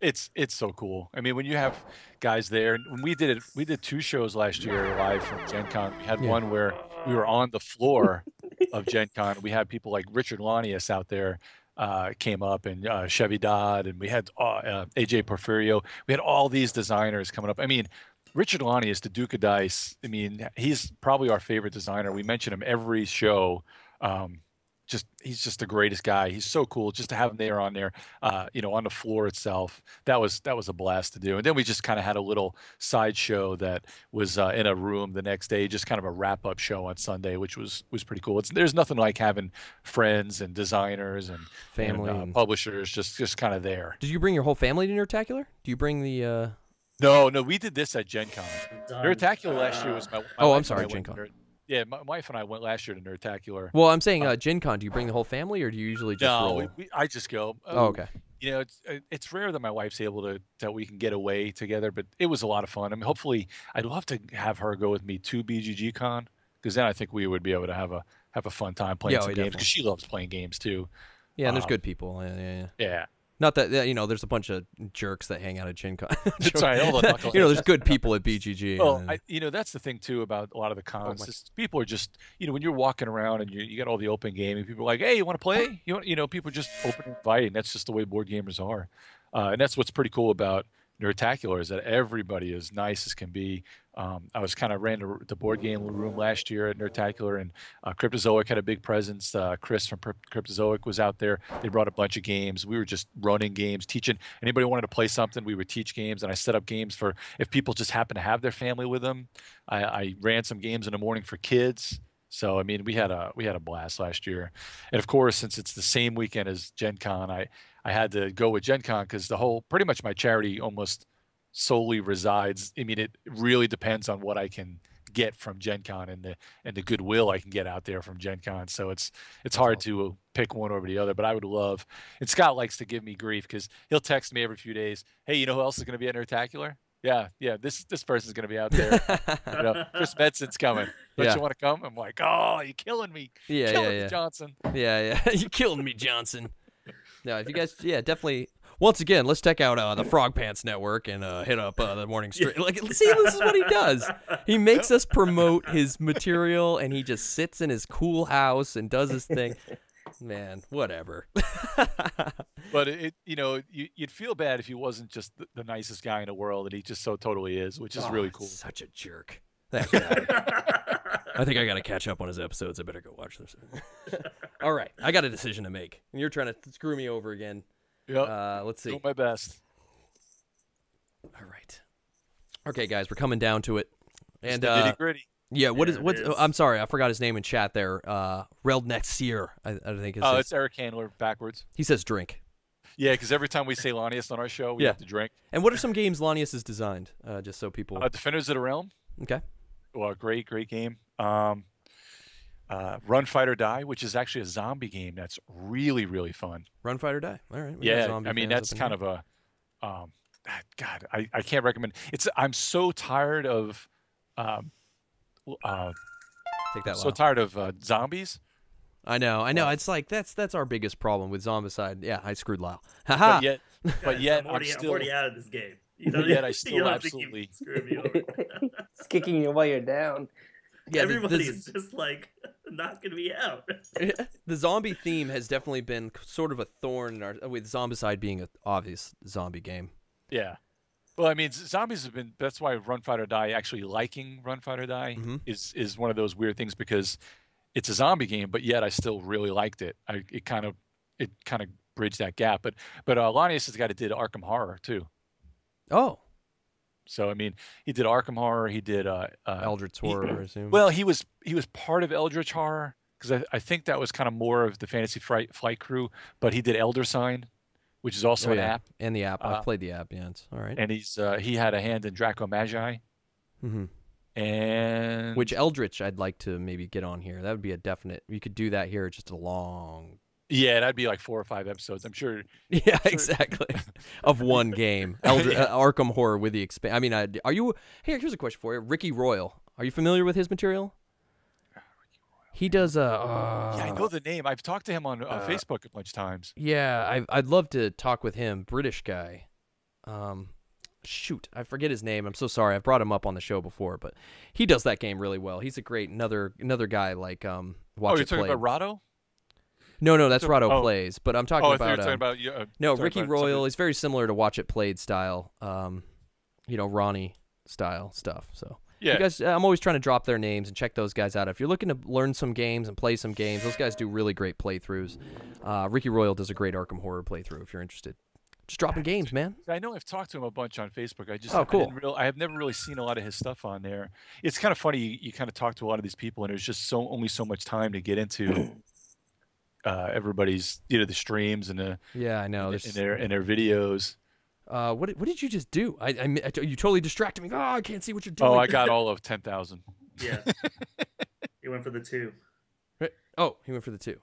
It's so cool. I mean, when you have guys there, and when we did 2 shows last year live from Gen Con. We had one where we were on the floor of Gen Con. We had people like Richard Lanius out there came up, and Chevy Dodd, and we had AJ Porfirio. We had all these designers coming up. I mean, Richard Lanius, the Duke of Dice, I mean, he's probably our favorite designer. We mention him every show. He's just the greatest guy. He's so cool. Just to have him there on there, on the floor itself. That was a blast to do. And then we just kind of had a little side show that was in a room the next day, just kind of a wrap up show on Sunday, which was pretty cool. There's nothing like having friends and designers and family and publishers just kind of there. Did you bring your whole family to Nerdtacular? Do you bring the? No, we did this at Gen Con. Nerdtacular last year was my I'm sorry, Gen Con. Yeah, my wife and I went last year to Nerdtacular. Well, I'm saying Gen Con. Do you bring the whole family, or do you usually just roll? I just go. Oh, okay. It's rare that my wife's able that we can get away together, but it was a lot of fun. I mean, hopefully, I'd love to have her go with me to BGG Con, because then I think we would be able to have a fun time playing some games, because she loves playing games too. Yeah, and there's good people. Yeah. Not that there's a bunch of jerks that hang out at Gen Con. That's right. All the there's good people at BGG. Well, that's the thing too about a lot of the cons. Is people are just, when you're walking around and you got all the open game, and people are like, "Hey, you want to play?" People are just open and inviting. That's just the way board gamers are, and that's what's pretty cool about Nerdtacular, is that everybody is nice as can be. I was kind of ran the board game room last year at Nerdtacular, and Cryptozoic had a big presence. Chris from Cryptozoic was out there. They brought a bunch of games. We were just running games, teaching. Anybody wanted to play something, we would teach games, and I set up games for if people just happen to have their family with them. I ran some games in the morning for kids. So I mean, we had a blast last year, and of course, since it's the same weekend as Gen Con, I had to go with Gen Con, because pretty much my charity almost solely resides. I mean, it really depends on what I can get from Gen Con and the goodwill I can get out there from Gen Con. So it's hard to pick one over the other, but I would love, and Scott likes to give me grief because he'll text me every few days, "Hey, you know who else is going to be at Nerdtacular? Yeah, this person's going to be out there. Chris Medson's coming. Don't you want to come?" I'm like, "Oh, you're killing me. Killing me, Johnson." Yeah. You're killing me, Johnson. No, if you guys, definitely. Once again, let's check out the Frog Pants Network and hit up the Morning Stream. Like, see, this is what he does. He makes us promote his material, and he just sits in his cool house and does his thing. Man, whatever. But you'd feel bad if he wasn't just the nicest guy in the world, and he just so totally is, which is really cool. Such a jerk. That guy. I think I got to catch up on his episodes. I better go watch this. All right, I got a decision to make, and you're trying to screw me over again. Yep. Let's see. Do my best. All right. Okay, guys, we're coming down to it. And nitty-gritty. Yeah, what is? I'm sorry, I forgot his name in chat there. Reldnexier, I think. It's Eric Handler backwards. He says drink. Yeah, because every time we say Lanius on our show, we have to drink. And what are some games Lanius has designed? Just so people. Defenders of the Realm. Okay. Well, great game. Run, Fight, or Die, which is actually a zombie game that's really, really fun. Run, Fight, or Die. All right. I mean, that's kind of a God, I can't recommend. I'm so tired of tired of zombies. I know. It's like that's our biggest problem with Zombicide. Yeah, I screwed Lyle. Haha. But yet I'm already out of this game. I still absolutely screw me over. It's kicking you while you're down. Yeah, everybody's just like knocking me out. The zombie theme has definitely been sort of a thorn in our, with Zombicide being an obvious zombie game. Yeah. Well, I mean, zombies have been. That's why Run Fight or Die, actually liking Run Fight or Die, is one of those weird things because it's a zombie game, but yet I still really liked it. It kind of bridged that gap. But Lonnius is the guy that did Arkham Horror too. Oh, so I mean, he did Arkham Horror. He did Eldritch Horror, I assume. Well, he was part of Eldritch Horror because I think that was kind of more of the Fantasy Flight crew. But he did Elder Sign, which is also an app. And the app. I've played the app. Yeah, it's all right. And he had a hand in Draco Magi. And which Eldritch I'd like to maybe get on here. That would be a definite. You could do that here. Just a long. Yeah, that'd be like 4 or 5 episodes. I'm sure. Yeah, exactly. Of one game, Arkham Horror with the expand. I mean, are you? Hey, here's a question for you, Ricky Royal. Are you familiar with his material? He does yeah, I know the name. I've talked to him on Facebook a bunch of times. Yeah, I'd love to talk with him. British guy. Shoot, I forget his name. I'm so sorry. I've brought him up on the show before, but he does that game really well. He's a great another guy like watch you're talking play. about Rado? No, that's Rado Plays, but I'm talking about. Ricky Royal. Something. Is very similar to Watch It Played style, Ronnie style stuff. So yeah, you guys, I'm always trying to drop their names and check those guys out. If you're looking to learn some games and play some games, those guys do really great playthroughs. Ricky Royal does a great Arkham Horror playthrough. If you're interested, just dropping games, man. I know I've talked to him a bunch on Facebook. Cool. I have never really seen a lot of his stuff on there. It's kind of funny. You kind of talk to a lot of these people, and there's just only so much time to get into. Everybody's the streams and the I know and their videos. What did you just do? You totally distracted me. Oh, I can't see what you're doing. Oh, I got all of 10,000. Yeah, he went for the 2. Right. Oh, he went for the 2.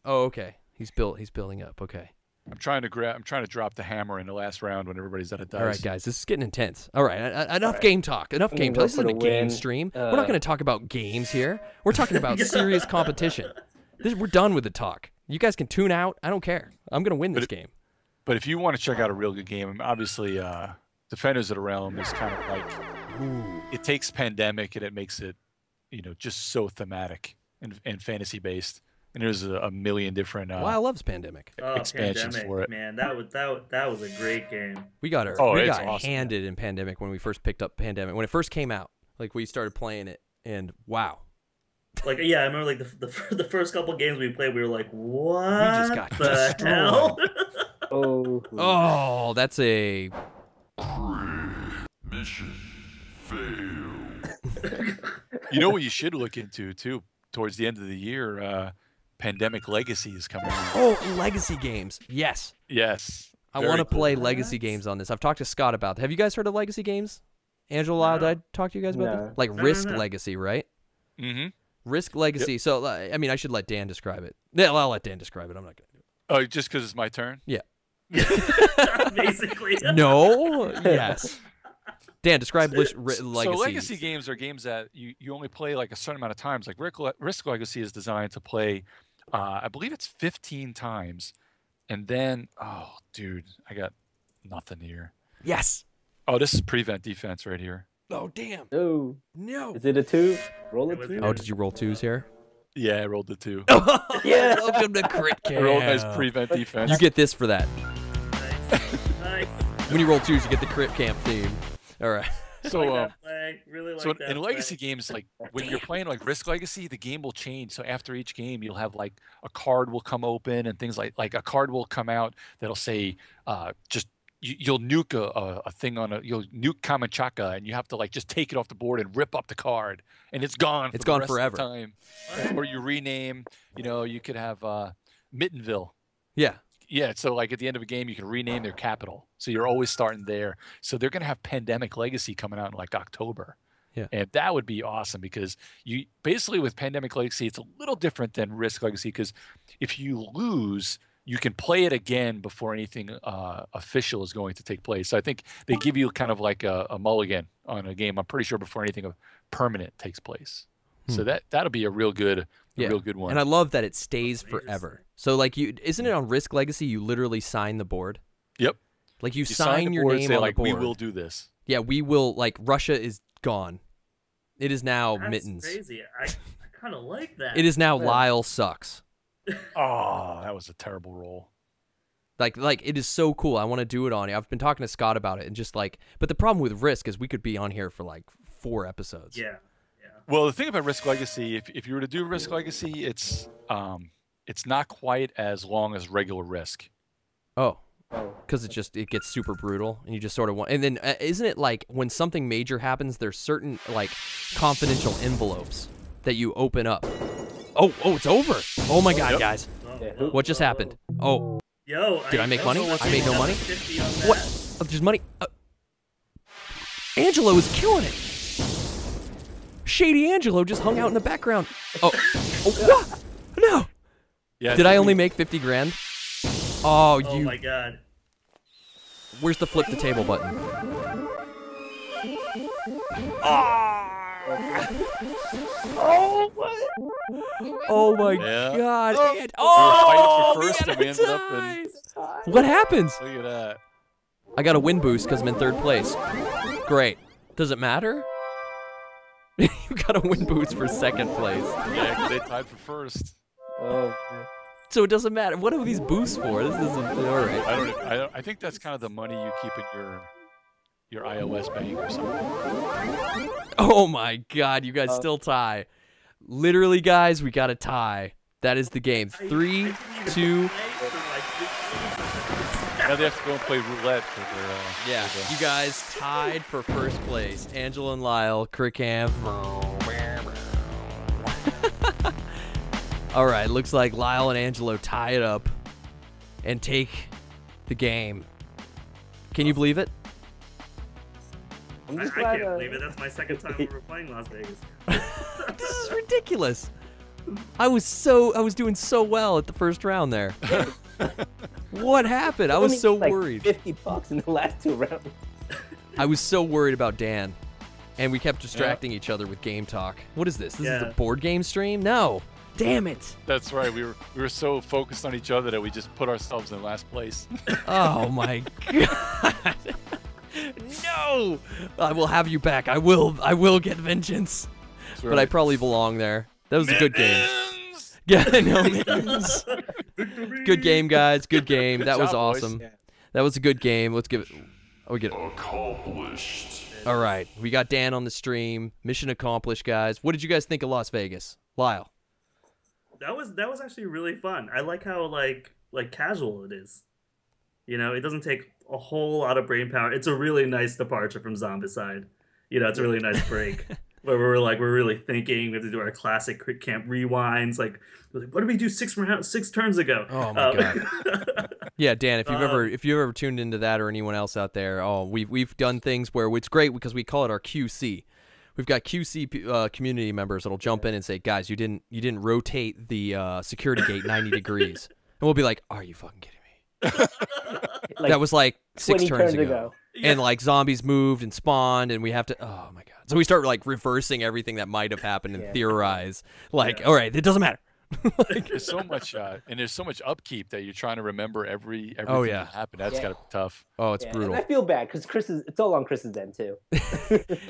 Oh, okay. He's building up. Okay. I'm trying to drop the hammer in the last round when everybody's at a dice. All right, guys, this is getting intense. All right, enough game talk. Enough game talk. This isn't a game stream. We're not going to talk about games here. We're talking about serious competition. We're done with the talk. You guys can tune out. I don't care. I'm going to win this game. But if you want to check out a real good game, obviously Defenders of the Realm is kind of like, it takes Pandemic and it makes it, just so thematic and fantasy based. And there's a million different I love Pandemic. expansions Pandemic, for it. Man, that was a great game. We got awesome, handed in Pandemic when we first picked up Pandemic. When it first came out, like we started playing it, and wow. Like, yeah, I remember like the first couple games we played, we were like, what we just got the hell? Oh, that's a mission fail. You know what you should look into too? Towards the end of the year, Pandemic Legacy is coming out. Oh, Legacy games. Yes. Yes. I want to play Legacy games on this. I've talked to Scott about that. Have you guys heard of Legacy games? Angela, did I talk to you guys about this? Like Risk Legacy, right? Mm-hmm. Risk Legacy. Yep. So, I mean, I should let Dan describe it. Yeah, I'll let Dan describe it. I'm not going to do it. Oh, just because it's my turn? Yeah. Basically. No. Yes. Dan, describe Legacy. So Legacy games are games that you only play like a certain amount of times. Like Risk Legacy is designed to play, I believe it's 15 times. And then, oh, dude, I got nothing here. Yes. Oh, this is Prevent Defense right here. Oh, damn. No. No. Is it a 2? Roll a 2? Oh, did you roll 2s here? Yeah, I rolled the 2. Yeah. Welcome to Crit Camp. I rolled nice Prevent Defense. You get this for that. Nice. When you roll 2s, you get the Crit Camp theme. All right. So, in Legacy games, like when you're playing like Risk Legacy, the game will change. So after each game, you'll have like a card will come open and things like a card will come out that'll say you'll nuke a thing you'll nuke Kamachaka and you have to like just take it off the board and rip up the card and it's gone. It's gone forever. Of the time. Or you rename. You could have Mittenville. Yeah. Yeah, so like at the end of a game, you can rename their capital. So you're always starting there. So they're going to have Pandemic Legacy coming out in like October. Yeah. And that would be awesome because you basically with Pandemic Legacy, it's a little different than Risk Legacy because if you lose, you can play it again before anything official is going to take place. So I think they give you kind of like a mulligan on a game. I'm pretty sure before anything permanent takes place. So that'll be a real good one. And I love that it stays forever. So like isn't it on Risk Legacy you literally sign the board? Yep. Like you sign your name on the board. We will do this. Yeah, we will. Like Russia is gone. It is now Mittens. Crazy. I kind of like that. It is now Yeah. Lyle sucks. Oh, that was a terrible roll. Like it is so cool. I want to do it on you. I've been talking to Scott about it and just like, but the problem with Risk is we could be on here for like 4 episodes. Yeah. Well, the thing about Risk Legacy, if you were to do Risk Legacy, it's not quite as long as regular Risk. Oh, Oh. because it gets super brutal and you just sort of want. And then isn't it like when something major happens, there's certain like confidential envelopes that you open up. Oh, it's over. Oh my God, Yep. guys, Yeah, who- what just happened? Oh, Yo, Did I make don't money? know what's I made no going on. money? 50 on that. what? Oh, there's money. Angelo is killing it. Shady Angelo just hung out in the background. Oh, what? No. Yeah. Did I only make 50 grand? Oh, Oh you. my god. Where's the flip the table button? Oh my Yeah. God! Oh. And- We were fighting for we first got and we a ended up tie. What happens? Look at that. I got a win boost because I'm in 3rd place. Great. Does it matter? You got a win boost for 2nd place. Yeah, 'cause they tied for first. Oh, man. So it doesn't matter. What are these boosts for? This isn't all right. I think that's kind of the money you keep in your iOS bank or something. Oh my God! You guys still tie. Literally, guys, we got a tie. That is the game. I 3, didn't even 2. play for, like, 50 Now they have to go and play roulette for their. Yeah, for the- you guys tied for 1st place. Angela and Lyle, Crickhamp. All right, looks like Lyle and Angelo tie it up and take the game. Can you believe it? I'm I just can't glad, believe it. That's my 2nd time we were playing Las Vegas. This is ridiculous. I was doing so well at the 1st round there. What happened? I was only so like worried. $50 in the last 2 rounds. I was so worried about Dan. And we kept distracting each other with game talk. What is this? This is Yeah. the board game stream? No. Damn it. That's right. We were so focused on each other that we just put ourselves in last place. Oh my God. No. I will have you back. I will get vengeance. That's But I right. probably belong there. That was a good game. Mittens! Yeah, I know. Mittens. Good game, guys. Good game. That was job, boys. awesome. Yeah. That was a good game. Let's give it. Oh, we get it. Accomplished. All right. We got Dan on the stream. Mission accomplished, guys. What did you guys think of Las Vegas? Lyle. That was actually really fun. I like how like casual it is. You know, it doesn't take a whole lot of brain power. It's a really nice departure from Zombicide. You know, it's a really nice break where we're really thinking. We have to do our classic quick camp rewinds. Like, we're like, what did we do 6 turns ago? Oh my God. Yeah, Dan, if you've Um, ever tuned into that or anyone else out there, we've done things where it's great because we call it our QC. We've got QC community members that'll jump in and say, "Guys, you didn't rotate the security gate 90 degrees," and we'll be like, "Are you fucking kidding me?" Like That was like 6 20 turns ago. And like zombies moved and spawned, and we have to. Oh my God! So we start like reversing everything that might have happened and Yeah. theorize. Like, Yeah. all right, it doesn't matter. There's so much, and there's so much upkeep that you're trying to remember everything yeah. that happened. That's Yeah. gotta be tough. Oh, it's Yeah, brutal. And I feel bad because it's all on Chris's end too.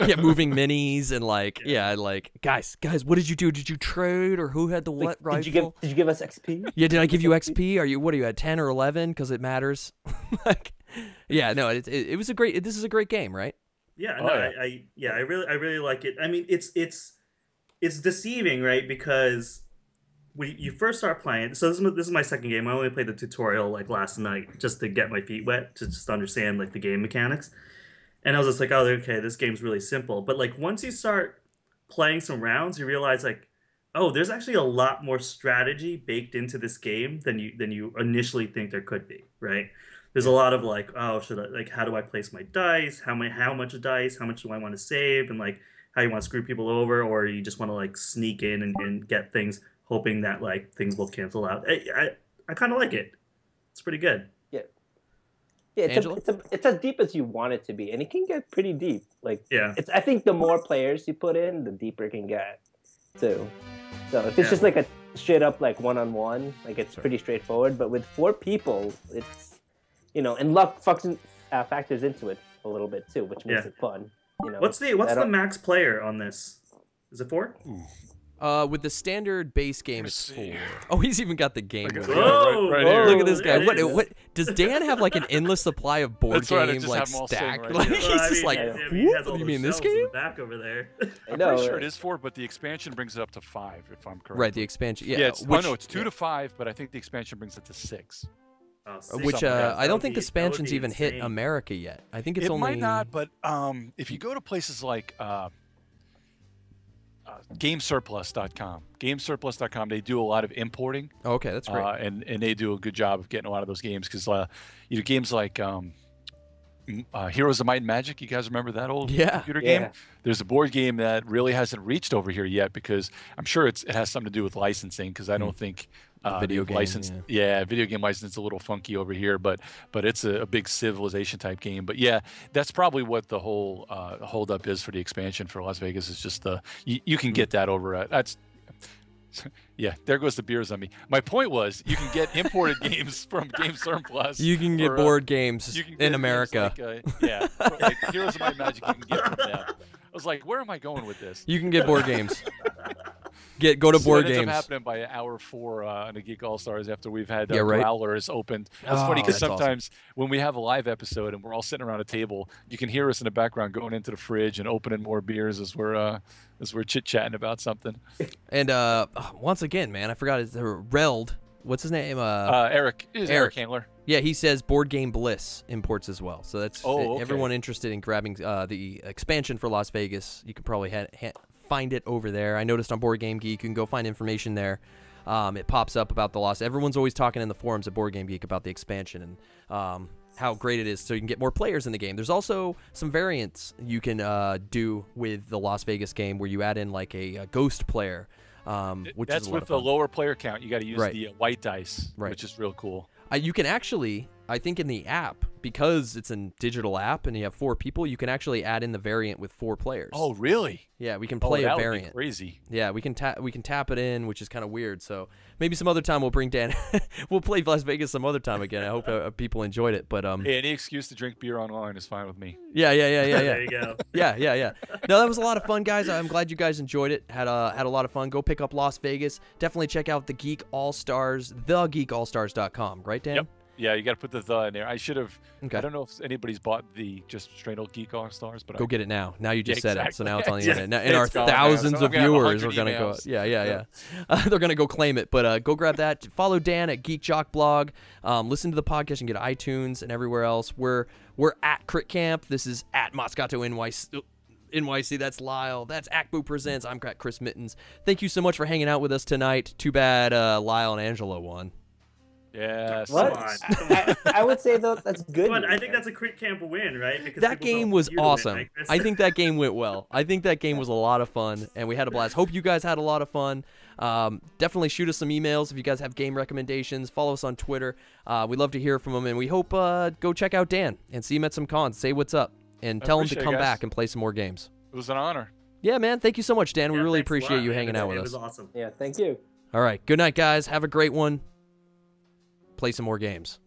Yeah, moving minis and like like guys, what did you do? Did you trade or who had the what rifle? Did you give us XP? Yeah, did I give you XP? What are you at 10 or 11 because it matters? Like, yeah, no, it was a great. This is a great game, right? Yeah, Oh, no, yeah. I really like it. I mean, it's deceiving, right? Because you first start playing. So this is my 2nd game. I only played the tutorial like last night just to get my feet wet to just understand like the game mechanics. And I was just like, oh, okay, this game's really simple. But like once you start playing some rounds, you realize like, oh, there's actually a lot more strategy baked into this game than you initially think there could be, right? There's a lot of like, oh, how do I place my dice? How much dice? How much do I want to save? And like how you want to screw people over, or you just want to like sneak in and get things, hoping that like things will cancel out. I kind of like it. It's pretty good. Yeah, Angela? it's as deep as you want it to be, and it can get pretty deep. Like, Yeah. I think the more players you put in, the deeper it can get, too. So if it's Yeah. just like a straight up like 1-on-1, like it's pretty straightforward. But with 4 people, it's and luck factors into it a little bit too, which makes Yeah. it fun. What's the max player on this? Is it 4? With the standard base game, it's see. 4. Oh, he's even got the game. Look at- with yeah, it. Whoa, right whoa, here. Look at this guy. there What? it is. What? Does Dan have like an endless supply of board That's right, I game just like have 'em all sitting stacked? right Like here. he's Well, I just mean, like, yeah, he has all you those mean this shelves in game? the back over there. I I'm know. pretty sure it is 4, but the expansion brings it up to 5, if I'm correct. Right, the expansion. Yeah, Yeah, it's, which, oh no, it's 2 to 5, but I think the expansion brings it to 6. Oh, which something like that. I That don't would think be- the that would expansion's be even hit insane. America yet. I think it's It only. might not, but if you go to places like GameSurplus.com, GameSurplus.com, they do a lot of importing, Oh, okay, that's great. and they do a good job of getting a lot of those games because you know, games like Heroes of Might and Magic. You guys remember that old Yeah. computer Yeah. game? There's a board game that really hasn't reached over here yet because I'm sure it has something to do with licensing because I don't think Video they've game, licensed. Yeah, video game license is a little funky over here, but it's a big civilization type game. But yeah, that's probably what the whole holdup is for the expansion for Las Vegas. Is just you can get that over at that's. Yeah, there goes the beers on me. My point was, you can get imported games from Game Surplus. You can get for, board games you can get in games America. like Heroes of Might and Magic. You can get from them. I was like, where am I going with this? You can get board games. Go to So board it ends games. up happening by hour 4 on the Geek All Stars after we've had Yeah, right. Growlers opened. That's Oh, funny because that's awesome. sometimes when we have a live episode and we're all sitting around a table, you can hear us in the background going into the fridge and opening more beers as we're chit chatting about something. And once again, man, I forgot his Reld. What's his name? Eric Eric. Handler. Yeah, he says Board Game Bliss imports as well. So that's Okay. everyone interested in grabbing the expansion for Las Vegas. You can probably find it over there. I noticed on Board Game Geek, you can go find information there. It pops up about the Lost. Everyone's always talking in the forums at Board Game Geek about the expansion and how great it is, so you can get more players in the game. There's also some variants you can do with the Las Vegas game where you add in like a ghost player, which That's is a lot with of the fun. lower player count. You got to use Right. the white dice, Right. which is real cool. You can actually, I think in the app, because it's a digital app and you have 4 people, you can actually add in the variant with 4 players. Oh, really? Yeah, we can play that a would be variant. crazy. Yeah, we can tap it in, which is kind of weird. So maybe some other time we'll bring Dan. We'll play Las Vegas some other time again. I hope people enjoyed it. But Hey, any excuse to drink beer online is fine with me. yeah. There you go. Yeah. No, that was a lot of fun, guys. I'm glad you guys enjoyed it. Had a lot of fun. Go pick up Las Vegas. Definitely check out the Geek All Stars, thegeekallstars.com. Right, Dan? Yep. Yeah, you got to put the in there. I should have. Okay. I don't know if anybody's bought the just straight old Geek All Stars, but Go get it now. Now you just said it, so now it's on the Yeah, internet. And our it's gone now, thousands so of I'm gonna have viewers 100 are gonna go. emails. Yeah. They're gonna go claim it. But go grab that. Follow Dan at Geek Jock Blog. Listen to the podcast and get iTunes and everywhere else. We're at Crit Camp. This is at Moscato NYC. That's Lyle. That's Akbu Presents. I'm Chris Mittens. Thank you so much for hanging out with us tonight. Too bad Lyle and Angelo won. Yes. What? Come on. I would say though that's good. But I news, think man. that's a Crit Camp win, right? Because That people don't game was want you to win, awesome. right, Chris? I think that game went well. I think that game was a lot of fun, and we had a blast. Hope you guys had a lot of fun. Definitely shoot us some emails if you guys have game recommendations. Follow us on Twitter. We'd love to hear from them, and we hope go check out Dan and see him at some cons. Say what's up, and tell him to appreciate it, come guys. back and play some more games. It was an honor. Yeah, man. Thank you so much, Dan. We Yeah, really thanks a lot, appreciate you man. hanging out with It us. was awesome. Yeah, thank you. All right. Good night, guys. Have a great one. Play some more games.